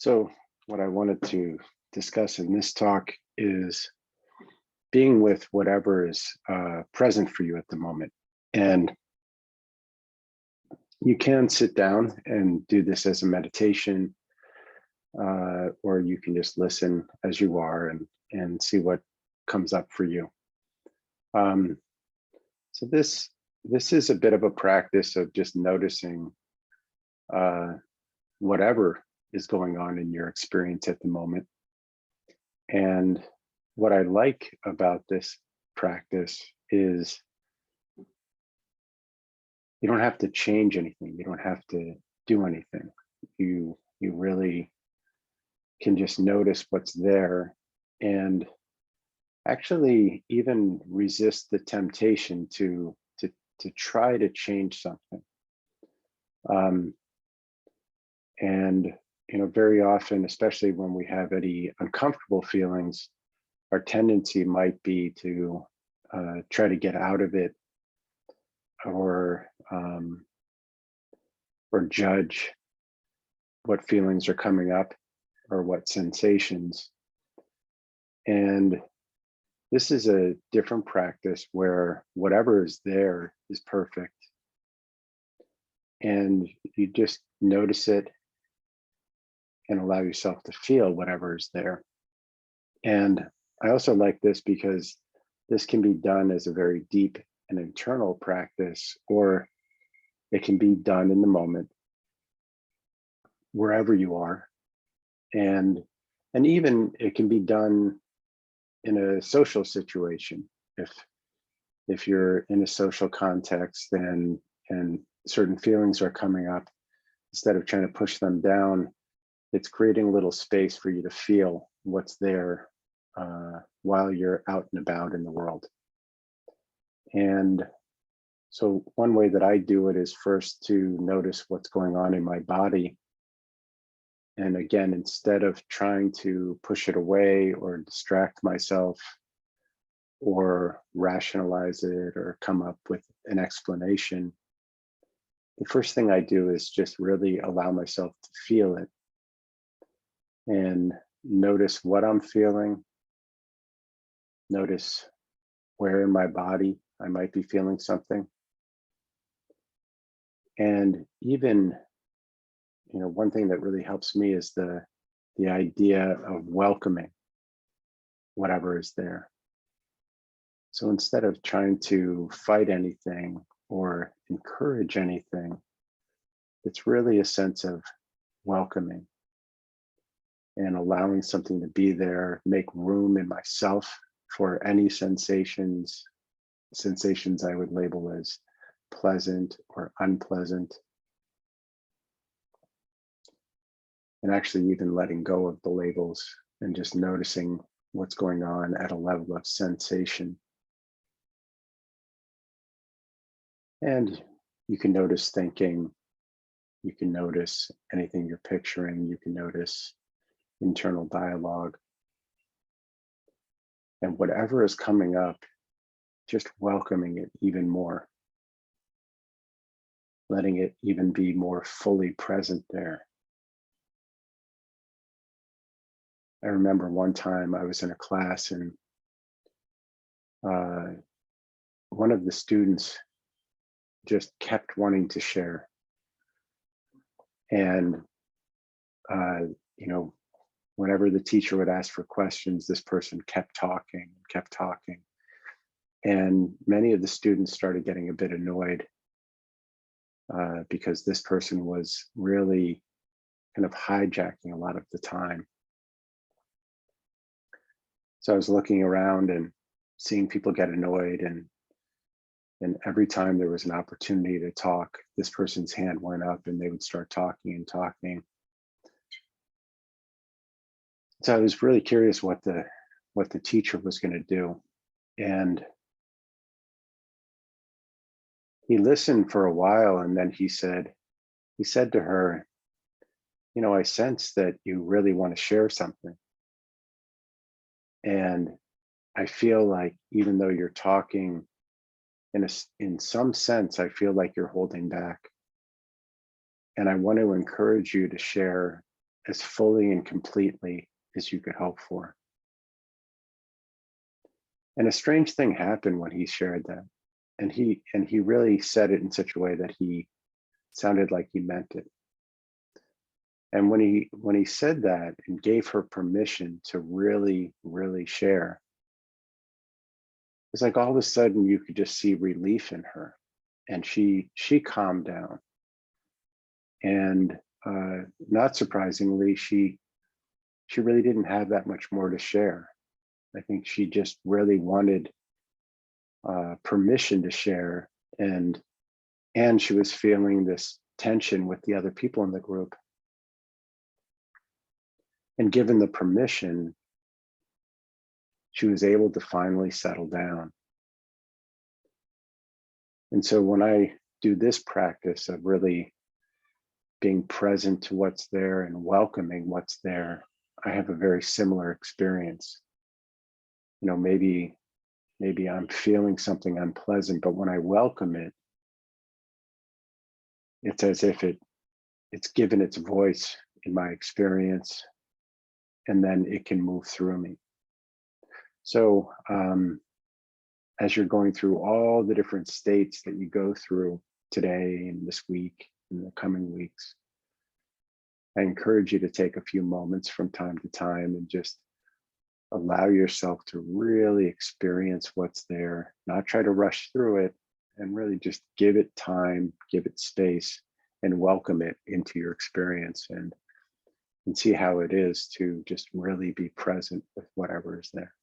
So, what I wanted to discuss in this talk is being with whatever is present for you at the moment. And you can sit down and do this as a meditation, or you can just listen as you are and see what comes up for you. Um, so this is a bit of a practice of just noticing uh, whatever is going on in your experience at the moment. And what I like about this practice is you don't have to change anything. You don't have to do anything. You really can just notice what's there and actually even resist the temptation to try to change something. Um, and very often, especially when we have any uncomfortable feelings, our tendency might be to try to get out of it or um, or judge what feelings are coming up or what sensations. And this is a different practice where whatever is there is perfect. And you just notice it and allow yourself to feel whatever is there. And I also like this because this can be done as a very deep and internal practice, or it can be done in the moment, wherever you are. And even it can be done in a social situation. If you're in a social context and certain feelings are coming up, instead of trying to push them down, it's creating a little space for you to feel what's there while you're out and about in the world. And so one way that I do it is first to notice what's going on in my body. And again, instead of trying to push it away or distract myself or rationalize it or come up with an explanation, the first thing I do is just really allow myself to feel it and notice what I'm feeling. Notice where in my body I might be feeling something. And even, one thing that really helps me is the idea of welcoming whatever is there. So instead of trying to fight anything or encourage anything, it's really a sense of welcoming and allowing something to be there, make room in myself for any sensations I would label as pleasant or unpleasant. And actually even letting go of the labels and just noticing what's going on at a level of sensation. And you can notice thinking, you can notice anything you're picturing, you can notice internal dialogue. And whatever is coming up, just welcoming it even more, letting it even be more fully present there. I remember one time I was in a class and one of the students just kept wanting to share. And, whenever the teacher would ask for questions, this person kept talking. And many of the students started getting a bit annoyed because this person was really kind of hijacking a lot of the time. So I was looking around and seeing people get annoyed, and every time there was an opportunity to talk, this person's hand went up and they would start talking and talking. So I was really curious what the teacher was going to do. And he listened for a while, and then he said to her, I sense that you really want to share something. And I feel like even though you're talking, in some sense, I feel like you're holding back. And I want to encourage you to share as fully and completely as you could hope for. And a strange thing happened when he shared that. And he really said it in such a way that he sounded like he meant it. And when he said that and gave her permission to really, really share, it's like all of a sudden you could just see relief in her, and she calmed down. And not surprisingly, she really didn't have that much more to share. I think she just really wanted permission to share, and she was feeling this tension with the other people in the group. And given the permission, she was able to finally settle down. And so when I do this practice of really being present to what's there and welcoming what's there, I have a very similar experience. You know, maybe I'm feeling something unpleasant, but when I welcome it, it's as if it's given its voice in my experience, and then it can move through me. So as you're going through all the different states that you go through today and this week and the coming weeks, I encourage you to take a few moments from time to time and just allow yourself to really experience what's there, not try to rush through it, and really just give it time, give it space, and welcome it into your experience, and see how it is to just really be present with whatever is there.